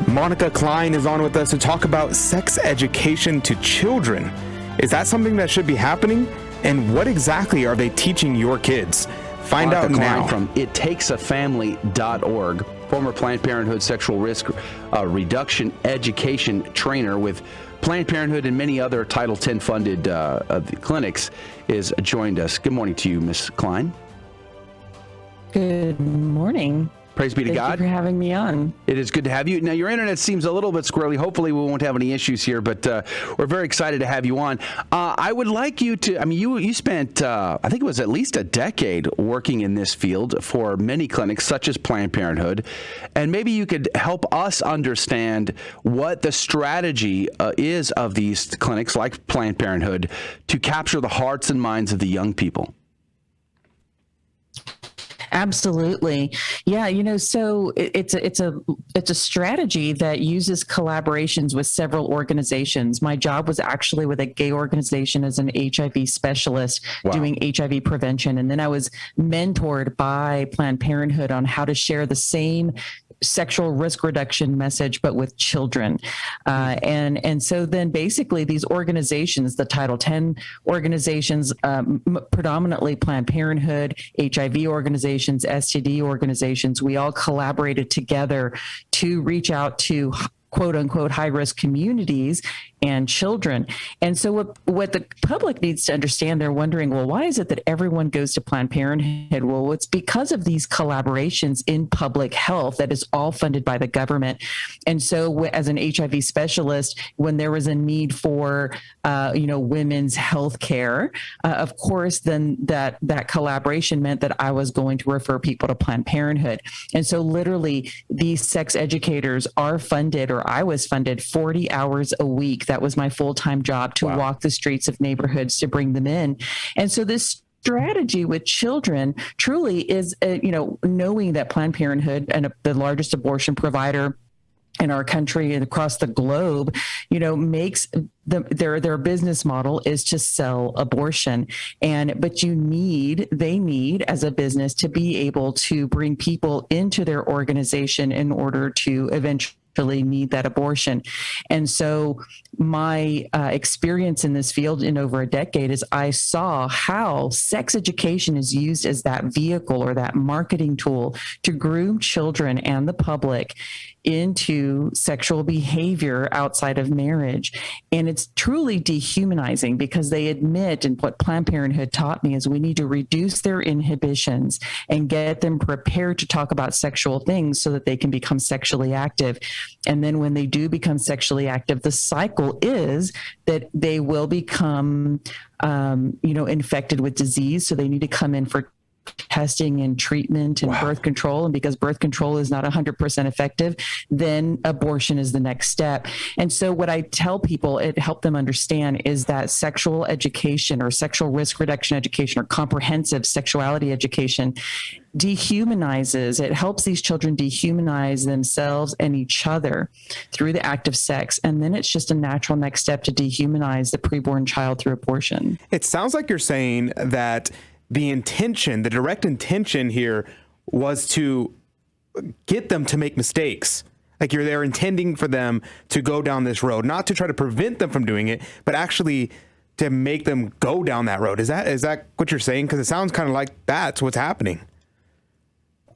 Monica Klein is on with us to talk about sex education to children. Is that something that should be happening? And what exactly are they teaching your kids? Find Monica out Klein now. From ittakesafamily.org, former Planned Parenthood sexual risk reduction education trainer with Planned Parenthood and many other Title X funded clinics, is joined us. Good morning to you, Ms. Klein. Good morning. Praise be to God. Thank you for having me on. It is good to have you. Now, your internet seems a little bit squirrely. Hopefully, we won't have any issues here, but we're very excited to have you on. I would like you to, you spent, I think it was at least a decade working in this field for many clinics, such as Planned Parenthood, and maybe you could help us understand what the strategy is of these clinics, like Planned Parenthood, to capture the hearts and minds of the young people. Absolutely. Yeah, so it's a strategy that uses collaborations with several organizations. My job was actually with a gay organization as an HIV specialist. Wow. Doing HIV prevention. And then I was mentored by Planned Parenthood on how to share the same sexual risk reduction message, but with children. And so then basically these organizations, the Title X organizations, predominantly Planned Parenthood, HIV organizations, STD organizations, we all collaborated together to reach out to quote unquote high risk communities and children. And so what the public needs to understand, they're wondering, well, why is it that everyone goes to Planned Parenthood? Well, it's because of these collaborations in public health that is all funded by the government. And so as an HIV specialist, when there was a need for, women's health care, of course, then that collaboration meant that I was going to refer people to Planned Parenthood. And so literally these sex educators are funded, or I was funded 40 hours a week. That was my full-time job to Wow. walk the streets of neighborhoods to bring them in. And so this strategy with children truly is, knowing that Planned Parenthood and the largest abortion provider in our country and across the globe, makes their business model is to sell abortion. But they need as a business to be able to bring people into their organization in order to eventually need that abortion. And so my experience in this field in over a decade is I saw how sex education is used as that vehicle or that marketing tool to groom children and the public into sexual behavior outside of marriage. And it's truly dehumanizing because they admit, and what Planned Parenthood taught me is we need to reduce their inhibitions and get them prepared to talk about sexual things so that they can become sexually active. And then when they do become sexually active, the cycle is that they will become, infected with disease. So they need to come in for testing and treatment and birth control. And because birth control is not 100% effective, then abortion is the next step. And so what I tell people, it helped them understand, is that sexual education or sexual risk reduction education or comprehensive sexuality education dehumanizes. It helps these children dehumanize themselves and each other through the act of sex. And then it's just a natural next step to dehumanize the preborn child through abortion. It sounds like you're saying that the direct intention here was to get them to make mistakes. Like they're intending for them to go down this road, not to try to prevent them from doing it, but actually to make them go down that road. Is that what you're saying? Because it sounds kind of like that's what's happening.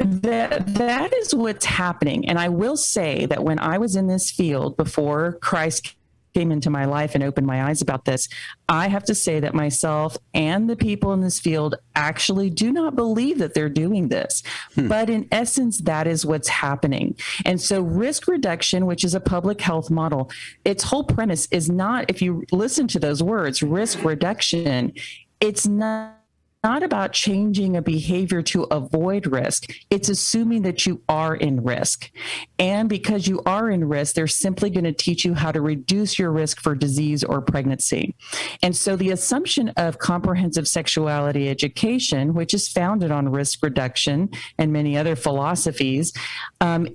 That is what's happening. And I will say that when I was in this field before Christ came into my life and opened my eyes about this, I have to say that myself and the people in this field actually do not believe that they're doing this. But in essence, that is what's happening. And so risk reduction, which is a public health model, its whole premise is not, if you listen to those words, risk reduction, it's not about changing a behavior to avoid risk. It's assuming that you are in risk. And because you are in risk, they're simply going to teach you how to reduce your risk for disease or pregnancy. And so the assumption of comprehensive sexuality education, which is founded on risk reduction and many other philosophies,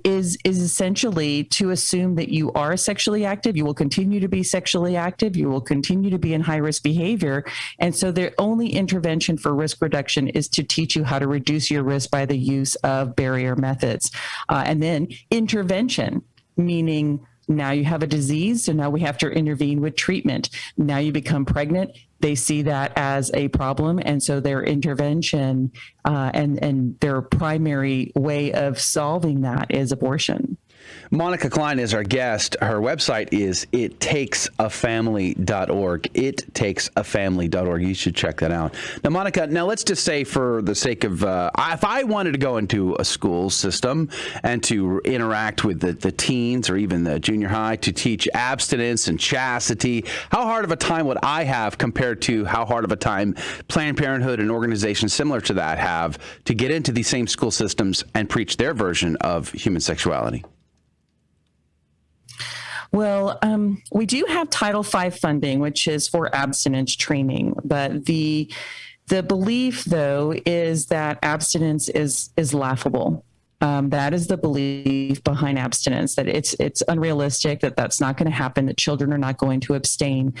is essentially to assume that you are sexually active, you will continue to be sexually active, you will continue to be in high-risk behavior. And so the only intervention for risk reduction is to teach you how to reduce your risk by the use of barrier methods. And then intervention meaning now you have a disease, so now we have to intervene with treatment. Now you become pregnant. They see that as a problem, and so their intervention and their primary way of solving that is abortion. Monica Klein is our guest. Her website is ittakesafamily.org. Ittakesafamily.org. You should check that out. Now, Monica, let's just say, for the sake of, if I wanted to go into a school system and to interact with the teens or even the junior high to teach abstinence and chastity, how hard of a time would I have compared to how hard of a time Planned Parenthood and organizations similar to that have to get into these same school systems and preach their version of human sexuality? Well, we do have Title V funding, which is for abstinence training, but the belief, though, is that abstinence is laughable. That is the belief behind abstinence, that it's unrealistic, that that's not going to happen, that children are not going to abstain,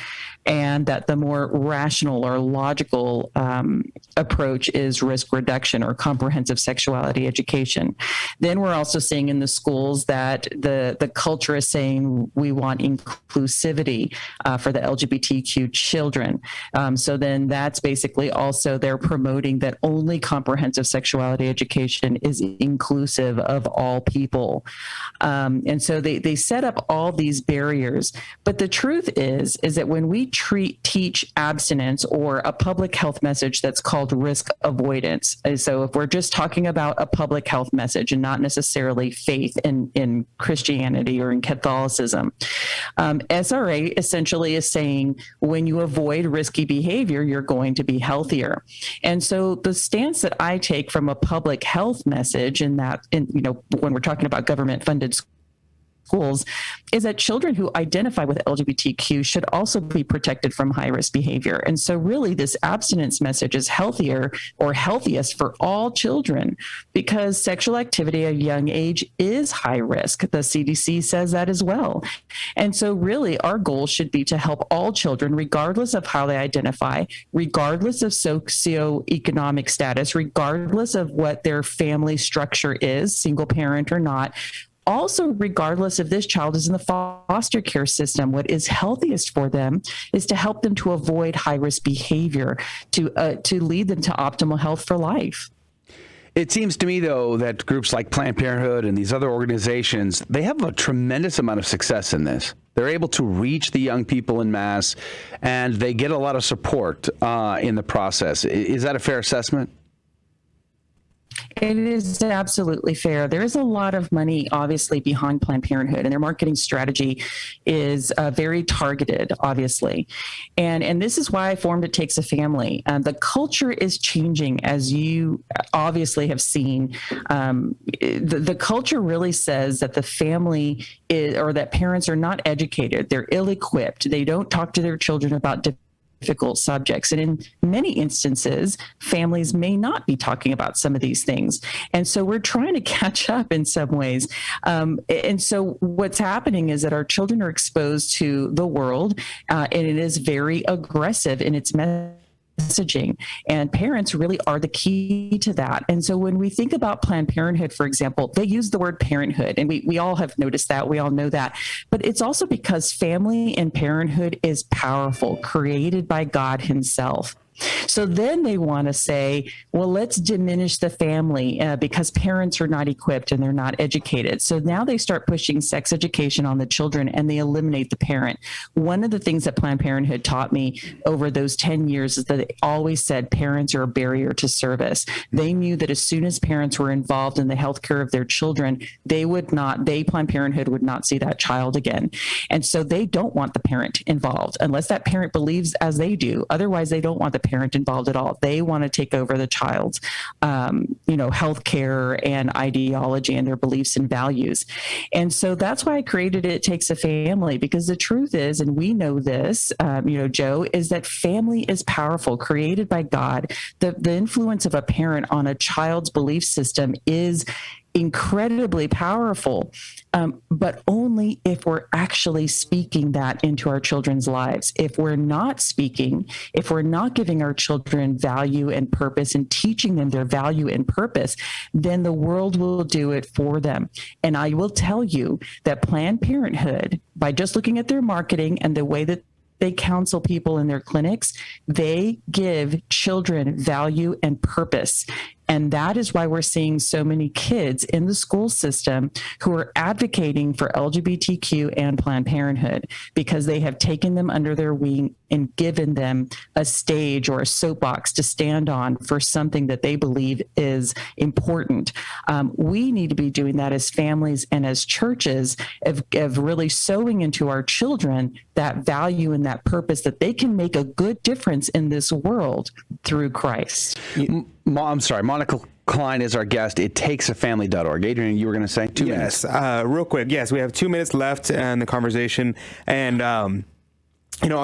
and that the more rational or logical approach is risk reduction or comprehensive sexuality education. Then we're also seeing in the schools that the culture is saying we want inclusivity for the LGBTQ children. So then that's basically also they're promoting that only comprehensive sexuality education is inclusive of all people. And so they set up all these barriers. But the truth is that when we teach abstinence or a public health message that's called risk avoidance, so if we're just talking about a public health message and not necessarily faith in Christianity or in Catholicism, SRA essentially is saying when you avoid risky behavior, you're going to be healthier. And so the stance that I take from a public health message when we're talking about government funded schools is that children who identify with LGBTQ should also be protected from high-risk behavior. And so really this abstinence message is healthier or healthiest for all children because sexual activity at a young age is high risk. The CDC says that as well. And so really our goal should be to help all children, regardless of how they identify, regardless of socioeconomic status, regardless of what their family structure is, single parent or not. Also, regardless if this child is in the foster care system, what is healthiest for them is to help them to avoid high-risk behavior, to lead them to optimal health for life. It seems to me, though, that groups like Planned Parenthood and these other organizations, they have a tremendous amount of success in this. They're able to reach the young people en masse, and they get a lot of support in the process. Is that a fair assessment? It is absolutely fair. There is a lot of money, obviously, behind Planned Parenthood, and their marketing strategy is very targeted, obviously. And this is why I formed It Takes a Family. The culture is changing, as you obviously have seen. The culture really says that the family is, or that parents are not educated. They're ill-equipped. They don't talk to their children about difficult subjects. And in many instances, families may not be talking about some of these things. And so we're trying to catch up in some ways. And so what's happening is that our children are exposed to the world, and it is very aggressive in its messaging, and parents really are the key to that. And so when we think about Planned Parenthood, for example, they use the word parenthood, and we all have noticed that, we all know that, but it's also because family and parenthood is powerful, created by God himself. So then they want to say, well, let's diminish the family because parents are not equipped and they're not educated. So now they start pushing sex education on the children and they eliminate the parent. One of the things that Planned Parenthood taught me over those 10 years is that they always said parents are a barrier to service. They knew that as soon as parents were involved in the health care of their children, Planned Parenthood would not see that child again. And so they don't want the parent involved unless that parent believes as they do. Otherwise, they don't want the parent involved at all. They want to take over the child's, health care and ideology and their beliefs and values. And so that's why I created It Takes a Family, because the truth is, and we know this, Joe, is that family is powerful, created by God. The influence of a parent on a child's belief system is incredibly powerful, but only if we're actually speaking that into our children's lives. If we're not speaking, if we're not giving our children value and purpose and teaching them their value and purpose, then the world will do it for them. And I will tell you that Planned Parenthood, by just looking at their marketing and the way that they counsel people in their clinics, they give children value and purpose. And that is why we're seeing so many kids in the school system who are advocating for LGBTQ and Planned Parenthood, because they have taken them under their wing and given them a stage or a soapbox to stand on for something that they believe is important. We need to be doing that as families and as churches, of really sowing into our children that value and that purpose, that they can make a good difference in this world through Christ. I'm sorry, Monica Klein is our guest. Ittakesafamily.org. Adrian, you were going to say 2 minutes. Yes, real quick. Yes, we have 2 minutes left in the conversation, and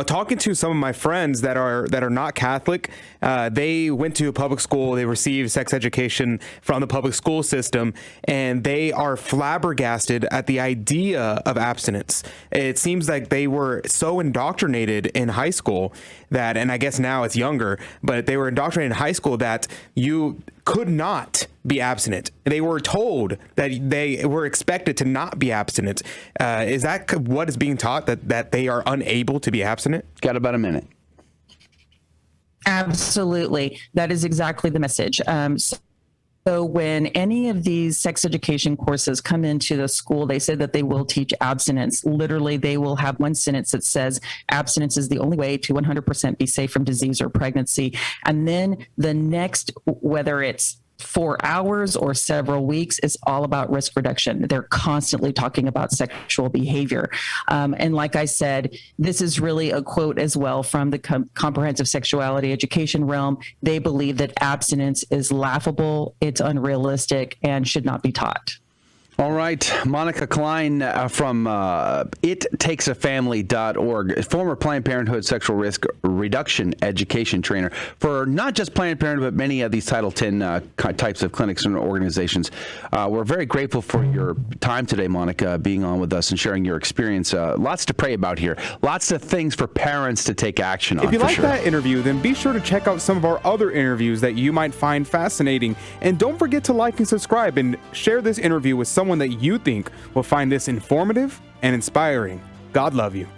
talking to some of my friends that are not Catholic, they went to a public school, they received sex education from the public school system, and they are flabbergasted at the idea of abstinence. It seems like they were so indoctrinated in high school that, and I guess now it's younger, but they were indoctrinated in high school that you could not be abstinent. They were told that they were expected to not be abstinent. Is that what is being taught, that they are unable to be abstinent? Got about a minute. Absolutely. That is exactly the message. So when any of these sex education courses come into the school, they say that they will teach abstinence. Literally, they will have one sentence that says abstinence is the only way to 100% be safe from disease or pregnancy. And then the next, whether it's 4 hours or several weeks, is all about risk reduction. They're constantly talking about sexual behavior. And like I said, this is really a quote as well from the comprehensive sexuality education realm. They believe that abstinence is laughable, it's unrealistic, and should not be taught. All right, Monica Klein from ittakesafamily.org, former Planned Parenthood sexual risk reduction education trainer for not just Planned Parenthood, but many of these Title X types of clinics and organizations. We're very grateful for your time today, Monica, being on with us and sharing your experience. Lots to pray about here. Lots of things for parents to take action on. If you like that interview, then be sure to check out some of our other interviews that you might find fascinating. And don't forget to like and subscribe and share this interview with someone that you think will find this informative and inspiring. God love you.